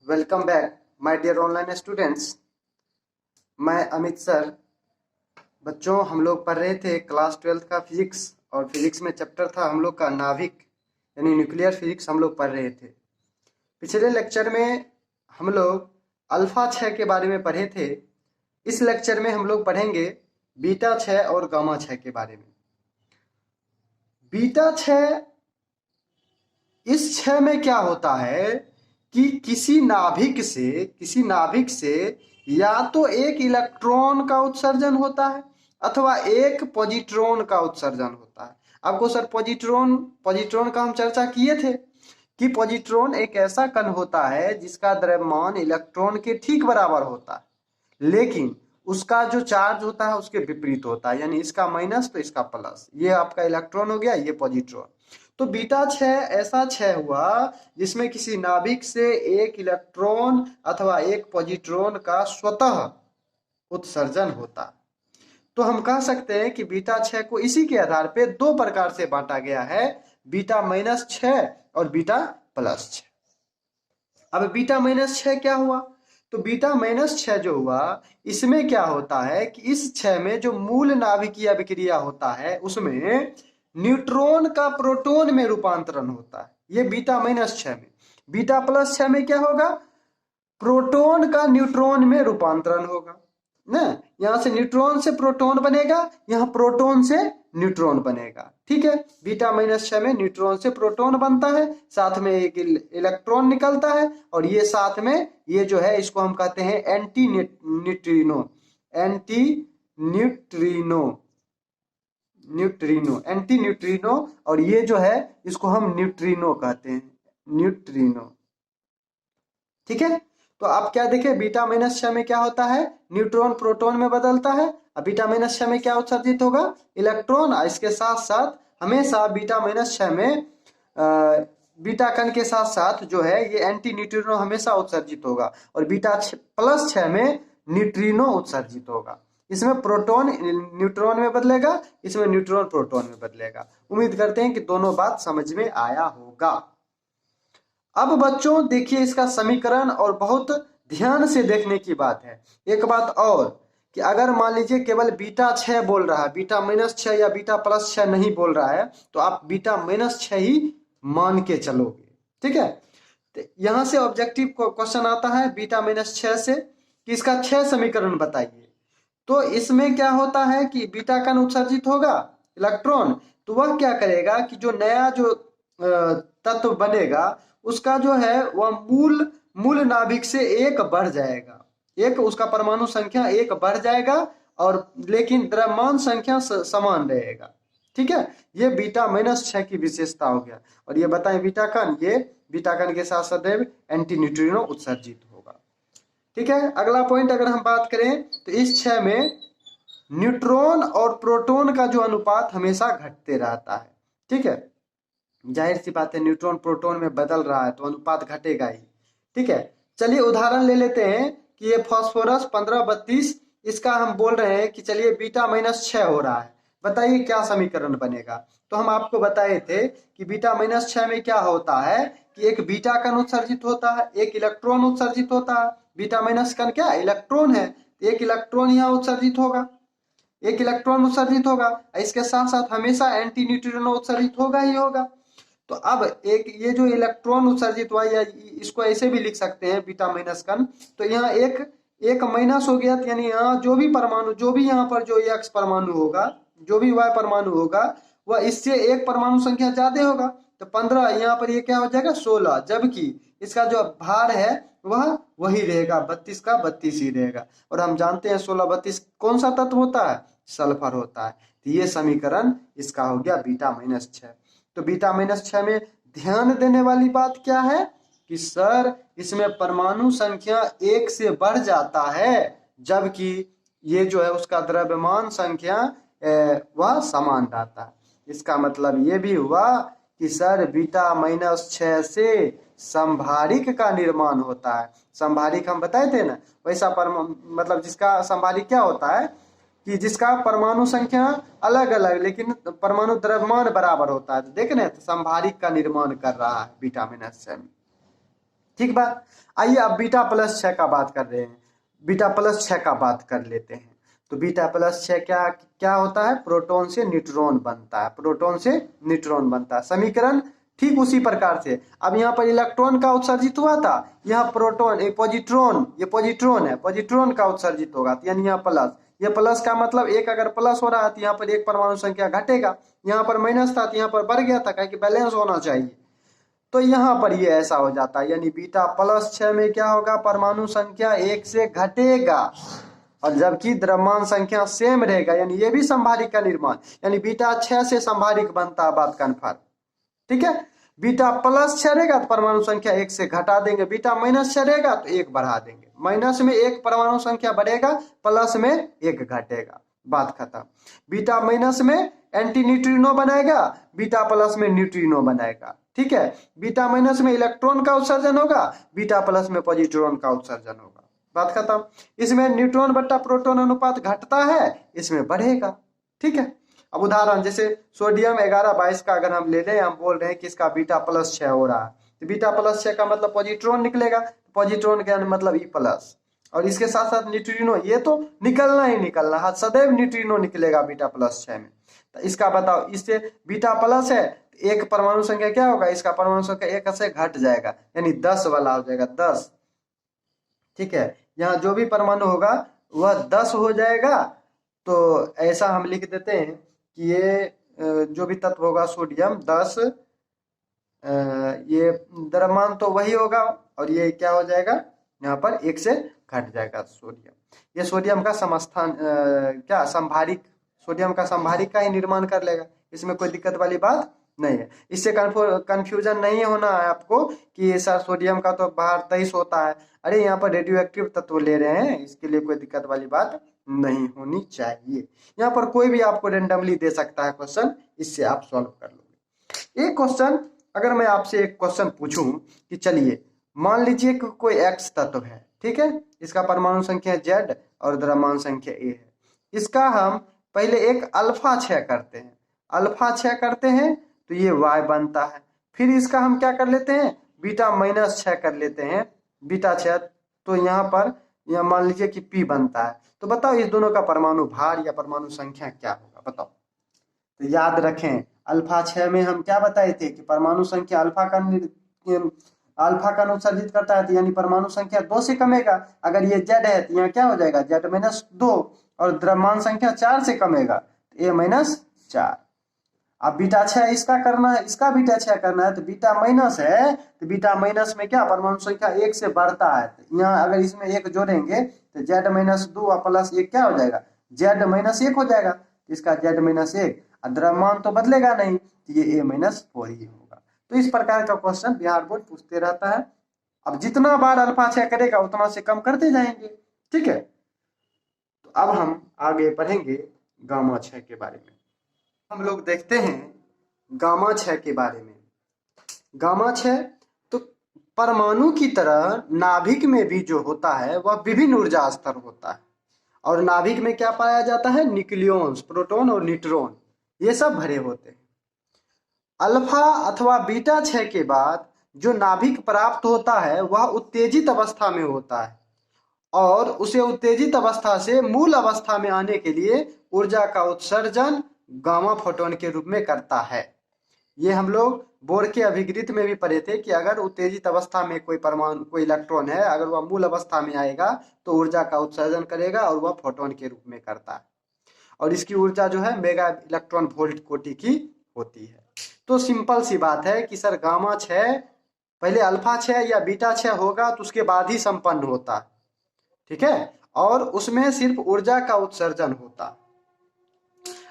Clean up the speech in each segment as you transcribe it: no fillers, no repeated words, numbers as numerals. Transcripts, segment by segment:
Welcome back my dear online students. मैं Amit sir. बच्चों, हम लोग पढ़ रहे थे क्लास 12th का फिजिक्स, और फिजिक्स में चैप्टर था हम लोग का नाभिक यानी न्यूक्लियर फिजिक्स हम लोग पढ़ रहे थे। पिछले लेक्चर में हम लोग अल्फा 6 के बारे में पढ़े थे। इस लेक्चर में हम लोग पढ़ेंगे बीटा 6 और गामा 6 के बारे में। बीटा 6, इस 6 में क्या होता है कि किसी नाभिक से या तो एक इलेक्ट्रॉन का उत्सर्जन होता है अथवा एक पॉजिट्रॉन का उत्सर्जन होता है। आपको सर पॉजिट्रॉन का हम चर्चा किए थे कि पॉजिट्रॉन एक ऐसा कण होता है जिसका द्रव्यमान इलेक्ट्रॉन के ठीक बराबर होता है, लेकिन उसका जो चार्ज होता है उसके विपरीत होता है, यानी इसका माइनस तो इसका प्लस। ये आपका इलेक्ट्रॉन हो गया, ये पॉजिट्रॉन। तो बीटा 6 ऐसा 6 हुआ जिसमें किसी नाभिक से एक इलेक्ट्रॉन अथवा एक पॉजिट्रॉन का स्वतः उत्सर्जन होता। तो हम कह सकते हैं कि बीटा 6 को इसी के आधार पे दो प्रकार से बांटा गया है, बीटा -6 और बीटा +6। अब बीटा -6 क्या हुआ? तो बीटा -6 जो हुआ, इसमें क्या होता है कि इस 6 में जो मूल नाभिकीय अभिक्रिया होता है उसमें न्यूट्रॉन का प्रोटॉन में रूपांतरण होता है। ये बीटा -6 में। बीटा +6 में क्या होगा? प्रोटॉन का न्यूट्रॉन में रूपांतरण होगा ना। यहां से न्यूट्रॉन से प्रोटॉन बनेगा, यहां प्रोटॉन से न्यूट्रॉन बनेगा। ठीक है, बीटा -6 में न्यूट्रॉन से प्रोटॉन बनता है, साथ में एक इलेक्ट्रॉन निकलता है, और ये साथ में ये जो है इसको हम कहते हैं एंटी न्यूट्रिनो एंटी न्यूट्रिनो, और ये जो है इसको हम न्यूट्रिनो कहते हैं, न्यूट्रिनो। ठीक है, तो आप क्या देखें, बीटा -6 में क्या होता है? न्यूट्रॉन प्रोटॉन में बदलता है। अब बीटा -6 में क्या उत्सर्जित होगा? इलेक्ट्रॉन। इसके साथ साथ हमेशा बीटा -6 में बीटा कण के साथ साथ जो है ये एंटी न्यूट्रिनो हमेशा उत्सर्जित होगा, और बीटा +6 में न्यूट्रिनो उत्सर्जित होगा। इसमें प्रोटॉन न्यूट्रॉन में बदलेगा, इसमें न्यूट्रॉन प्रोटॉन में बदलेगा। उम्मीद करते हैं कि दोनों बात समझ में आया होगा। अब बच्चों देखिए इसका समीकरण, और बहुत ध्यान से देखने की बात है। एक बात और कि अगर मान लीजिए केवल बीटा 6 बोल रहा है, बीटा -6 या बीटा +6 नहीं बोल रहा है, तो आप बीटा -6 ही मान के चलोगे। ठीक है, तो यहां से ऑब्जेक्टिव क्वेश्चन आता है बीटा -6 से कि इसका 6 समीकरण बताइए। तो इसमें क्या होता है कि बीटा कण उत्सर्जित होगा, इलेक्ट्रॉन, तो वह क्या करेगा कि जो नया जो तत्व बनेगा उसका जो है वह मूल नाभिक से एक बढ़ जाएगा, एक उसका परमाणु संख्या एक बढ़ जाएगा, और लेकिन द्रव्यमान संख्या समान रहेगा। ठीक है, ये बीटा -6 की विशेषता हो गया। और ये बताएं बीटा कण के साथ सदैव एंटी न्यूट्रिनो उत्सर्जित होगा। ठीक है, अगला पॉइंट अगर हम बात करें तो इस 6 में न्यूट्रॉन और प्रोटॉन का जो अनुपात हमेशा घटते रहता है। ठीक है, जाहिर सी बात है, न्यूट्रॉन प्रोटॉन में बदल रहा है तो अनुपात घटेगा ही। ठीक है, चलिए उदाहरण ले लेते हैं कि ये फास्फोरस 1532, इसका हम बोल रहे हैं कि चलिए बीटा -6 हो रहा है, बताइए क्या समीकरण बनेगा। तो हम आपको बताए थे कि बीटा -6 में क्या होता है कि एक बीटा कण उत्सर्जित होता है, एक इलेक्ट्रॉन उत्सर्जित होता है। बीटा माइनस कण क्या इलेक्ट्रॉन है, एक इलेक्ट्रॉन यहाँ उत्सर्जित होगा, एक इलेक्ट्रॉन उत्सर्जित होगा। इसके साथ साथ हमेशा एंटी न्यूट्रिनो उत्सर्जित होगा ही होगा। तो अब एक ये जो इलेक्ट्रॉन उत्सर्जित हुआ, या इसको ऐसे भी लिख सकते हैं बीटा माइनस कण, तो यहाँ एक माइनस हो गया, यानी यहाँ जो भी परमाणु, जो भी यहाँ पर जो x परमाणु होगा, जो भी y परमाणु होगा, वह इससे एक परमाणु संख्या ज्यादा होगा। तो 15 यहाँ पर ये क्या हो जाएगा 16, जबकि इसका जो भार है वह वही रहेगा, 32 का 32 ही रहेगा। और हम जानते हैं 16 32 कौन सा तत्व होता है? सल्फर होता है। तो ये समीकरण इसका हो गया बीटा -6। तो बीटा -6 में ध्यान देने वाली बात क्या है कि सर इसमें परमाणु संख्या एक से बढ़ जाता है, जबकि ये जो है उसका द्रव्यमान संख्या वह समान रहता है। इसका मतलब ये भी हुआ कि सर बीटा -6 से संभारिक का निर्माण होता है। संभारिक हम बताए थे ना, वैसा मतलब जिसका संभारिक क्या होता है कि जिसका परमाणु संख्या अलग अलग लेकिन परमाणु द्रव्यमान बराबर होता है। तो देख रहे हैं, संभारिक का निर्माण कर रहा है बीटा -6 में। ठीक बात। आइए अब बीटा प्लस 6 का बात कर रहे हैं, बीटा प्लस 6 का बात कर लेते हैं। तो बीटा प्लस 6 क्या क्या होता है? प्रोटॉन से न्यूट्रॉन बनता है, प्रोटॉन से न्यूट्रॉन बनता है। समीकरण ठीक उसी प्रकार से। अब यहाँ पर इलेक्ट्रॉन का उत्सर्जित हुआ था, यहाँ प्रोटॉन ये पॉजिट्रॉन है, पॉजिट्रॉन का उत्सर्जित होगा, तो यानी यहाँ प्लस, ये प्लस का मतलब एक अगर प्लस हो रहा है तो यहाँ पर एक परमाणु संख्या घटेगा, यहाँ पर माइनस था तो यहाँ पर बढ़ गया था, क्या कि बैलेंस होना चाहिए। तो यहाँ पर ये ऐसा हो जाता है, यानी बीटा प्लस 6 में क्या होगा? परमाणु संख्या 1 से घटेगा, और जबकि द्रव्यमान संख्या सेम रहेगा, यानी ये भी संभारिक का निर्माण, यानी बीटा 6 से संभारिक बनता है, बात कन्फर्म। ठीक है, बीटा प्लस 6 रहेगा तो परमाणु संख्या 1 से घटा देंगे, बीटा माइनस 6 रहेगा तो 1 बढ़ा देंगे, माइनस में 1 परमाणु संख्या बढ़ेगा, प्लस में 1 घटेगा, बात खत्म। बीटा माइनस में एंटी न्यूट्रिनो बनाएगा, बीटा प्लस में न्यूट्रिनो बनाएगा। ठीक है, बीटा माइनस में इलेक्ट्रॉन का उत्सर्जन होगा, बीटा प्लस में पॉजिट्रॉन का उत्सर्जन होगा, बात खत्म। इसमें न्यूट्रॉन बट्टा प्रोटॉन अनुपात घटता है, इसमें बढ़ेगा। ठीक है, अब उदाहरण जैसे सोडियम 11-22 का अगर हम ले लें, हम बोल रहे हैं कि इसका बीटा प्लस 6 हो रहा है, तो बीटा प्लस 6 का मतलब पॉजिट्रॉन निकलेगा, पॉजिट्रॉन का मतलब ई प्लस, और इसके साथ साथ न्यूट्रिनो, ये तो निकलना ही निकलना है, सदैव न्यूट्रिनो निकलेगा बीटा प्लस 6 में। तो इसका बताओ, इससे बीटा प्लस है, एक परमाणु संख्या क्या होगा? इसका परमाणु संख्या 1 से घट जाएगा, यानी 10 वाला हो जाएगा, 10। ठीक है, यहाँ जो भी परमाणु होगा वह 10 हो जाएगा। तो ऐसा हम लिख देते हैं कि ये जो भी तत्व होगा सोडियम 10, ये द्रव्यमान तो वही होगा, और ये क्या हो जाएगा? यहाँ पर 1 से घट जाएगा सोडियम। ये सोडियम का समस्थान क्या संभारिक, सोडियम का संभारिक का ही निर्माण कर लेगा, इसमें कोई दिक्कत वाली बात नहीं है। इससे कंफ्यूजन नहीं होना है आपको कि सर सोडियम का तो बाहर 23 होता है, अरे यहाँ पर रेडियो एक्टिव तत्व ले रहे हैं, इसके लिए कोई दिक्कत वाली बात नहीं होनी चाहिए। यहाँ पर कोई भी आपको रेंडमली दे सकता है क्वेश्चन, इससे आप सॉल्व कर लोगे। एक क्वेश्चन, अगर मैं आपसे एक क्वेश्चन पूछूं कि चलिए मान लीजिए कि कोई एक्स तत्व है, ठीक है, इसका परमाणु संख्या Z और द्रव्यमान संख्या A है, इसका हम पहले एक अल्फा 6 करते हैं, अल्फा 6 करते हैं तो ये Y बनता है, फिर इसका हम क्या कर लेते हैं? बीटा माइनस 6 कर लेते हैं, बीटा 6, तो यहाँ पर यह मान लीजिए कि P बनता है। तो बताओ इस दोनों का परमाणु भार या परमाणु संख्या क्या होगा? बताओ। तो याद रखें, अल्फा 6 में हम क्या बताए थे कि परमाणु संख्या अल्फा का उत्सर्जित करता है, तो यानी परमाणु संख्या 2 से कमेगा। अगर ये Z है तो यहाँ क्या हो जाएगा? Z माइनस 2, और द्रव्यमान संख्या 4 से कमेगा तो A माइनस 4। अब बीटा 6 इसका करना है, इसका बीटा 6 करना है, तो बीटा माइनस है तो बीटा माइनस में क्या परमाणु संख्या 1 से बढ़ता है, तो यहाँ अगर इसमें 1 जोड़ेंगे तो Z माइनस 2 और प्लस 1 क्या हो जाएगा? Z माइनस 1 हो जाएगा, इसका Z माइनस 1, द्रव्यमान तो बदलेगा नहीं, तो ये A माइनस 4 ही होगा। तो इस प्रकार का क्वेश्चन बिहार बोर्ड पूछते रहता है। अब जितना बार अल्फा 6 करेगा उतना से कम करते जाएंगे। ठीक है, तो अब हम आगे पढ़ेंगे गामा 6 के बारे में। हम लोग देखते हैं गामा 6 के बारे में। गामा 6 तो परमाणु की तरह नाभिक में भी जो होता है वह विभिन्न ऊर्जा स्तर होता है, और नाभिक में क्या पाया जाता है? न्यूक्लियॉन्स, प्रोटॉन और न्यूट्रॉन, ये सब भरे होते हैं। अल्फा अथवा बीटा 6 के बाद जो नाभिक प्राप्त होता है वह उत्तेजित अवस्था में होता है, और उसे उत्तेजित अवस्था से मूल अवस्था में आने के लिए ऊर्जा का उत्सर्जन गामा फोटोन के रूप में करता है। ये हम लोग बोर के अभिगृत में भी पढ़े थे कि अगर उत्तेजित अवस्था में कोई परमाणु, कोई इलेक्ट्रॉन है, अगर वह मूल अवस्था में आएगा तो ऊर्जा का उत्सर्जन करेगा और वह फोटोन के रूप में करता है, और इसकी ऊर्जा जो है मेगा इलेक्ट्रॉन वोल्ट कोटि की होती है। तो सिंपल सी बात है कि सर गामा 6 पहले अल्फा 6 या बीटा 6 होगा तो उसके बाद ही संपन्न होता, ठीक है, और उसमें सिर्फ ऊर्जा का उत्सर्जन होता।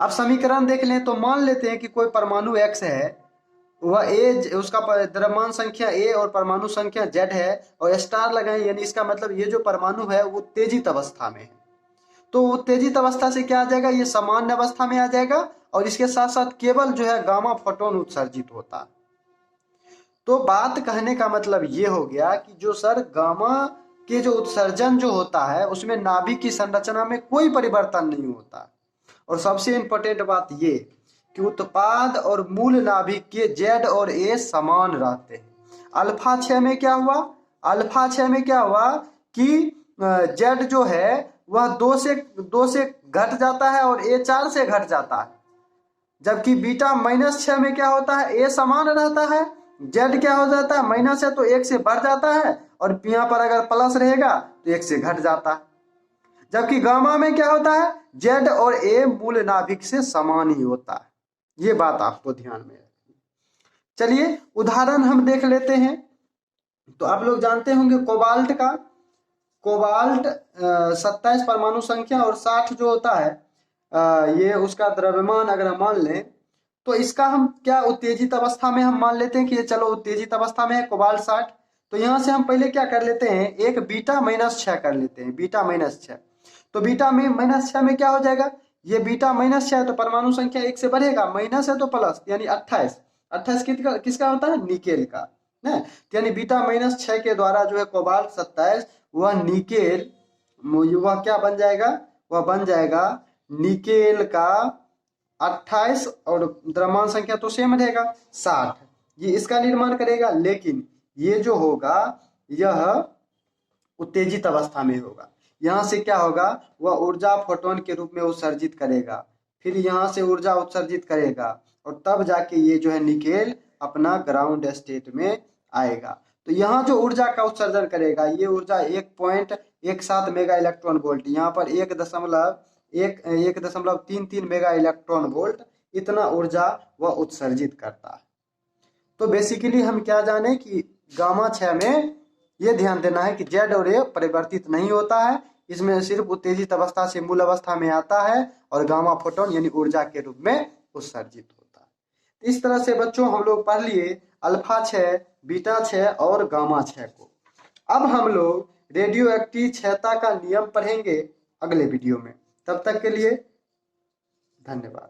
अब समीकरण देख लें तो मान लेते हैं कि कोई परमाणु X है, वह A, उसका द्रव्यमान संख्या A और परमाणु संख्या Z है, और स्टार लगाएं, यानी इसका मतलब ये जो परमाणु है वो उत्तेजित अवस्था में है। तो उत्तेजित अवस्था से क्या आ जाएगा? ये सामान्य अवस्था में आ जाएगा, और इसके साथ साथ केवल जो है गामा फोटोन उत्सर्जित होता। तो बात कहने का मतलब ये हो गया कि जो सर गामा के जो उत्सर्जन जो होता है उसमें नाभिक की संरचना में कोई परिवर्तन नहीं होता, और सबसे इंपॉर्टेंट बात ये कि उत्पाद और मूल नाभिक के Z और A समान रहते हैं। अल्फा 6 में क्या हुआ? अल्फा 6 में क्या हुआ कि जेड जो है वह 2 से घट जाता है और ए 4 से घट जाता है, जबकि बीटा -6 में क्या होता है, ए समान रहता है, जेड क्या हो जाता है, माइनस है तो 1 से बढ़ जाता है, और यहाँ पर अगर प्लस रहेगा तो 1 से घट जाता है। जबकि गामा में क्या होता है, जेड और ए मूल नाभिक से समान ही होता है। ये बात आपको ध्यान में रखनी। चलिए उदाहरण हम देख लेते हैं। तो आप लोग जानते होंगे कोबाल्ट का, कोबाल्ट 27 परमाणु संख्या और 60 जो होता है, ये उसका द्रव्यमान अगर हम मान लें तो इसका हम क्या उत्तेजित अवस्था में हम मान लेते हैं कि ये चलो उत्तेजित अवस्था में है कोबाल्ट 60। तो यहाँ से हम पहले क्या कर लेते हैं, एक बीटा -6 कर लेते हैं, बीटा -6। तो बीटा में -6 में क्या हो जाएगा, ये बीटा -6 है तो परमाणु संख्या 1 से बढ़ेगा, माइनस है तो प्लस, यानी 28। 28 किसका होता है, निकेल का ना। यानी बीटा -6 के द्वारा जो है कोबाल्ट 27 वह निकेल, वह क्या बन जाएगा, वह बन जाएगा निकेल का 28 और द्रव्यमान संख्या तो सेम रहेगा 60, ये इसका निर्माण करेगा। लेकिन ये जो होगा यह उत्तेजित अवस्था में होगा। यहाँ से क्या होगा, वह ऊर्जा फोटोन के रूप में उत्सर्जित करेगा, फिर यहाँ से ऊर्जा उत्सर्जित करेगा और तब जाके ये जो है निकेल अपना ग्राउंड स्टेट में आएगा। तो यहाँ जो ऊर्जा का उत्सर्जन करेगा ये ऊर्जा 1.17 मेगा इलेक्ट्रॉन वोल्ट, यहाँ पर 1.33 मेगा इलेक्ट्रॉन वोल्ट इतना ऊर्जा वह उत्सर्जित करता है। तो बेसिकली हम क्या जाने कि गामा 6 में ये ध्यान देना है कि जेड और ए परिवर्तित नहीं होता है, इसमें सिर्फ उत्तेजित अवस्था से मूल अवस्था में आता है और गामा फोटोन यानी ऊर्जा के रूप में उत्सर्जित होता है। इस तरह से बच्चों हम लोग पढ़ लिए अल्फा 6, बीटा 6 और गामा 6 को। अब हम लोग रेडियो एक्टिव क्षयता का नियम पढ़ेंगे अगले वीडियो में। तब तक के लिए धन्यवाद।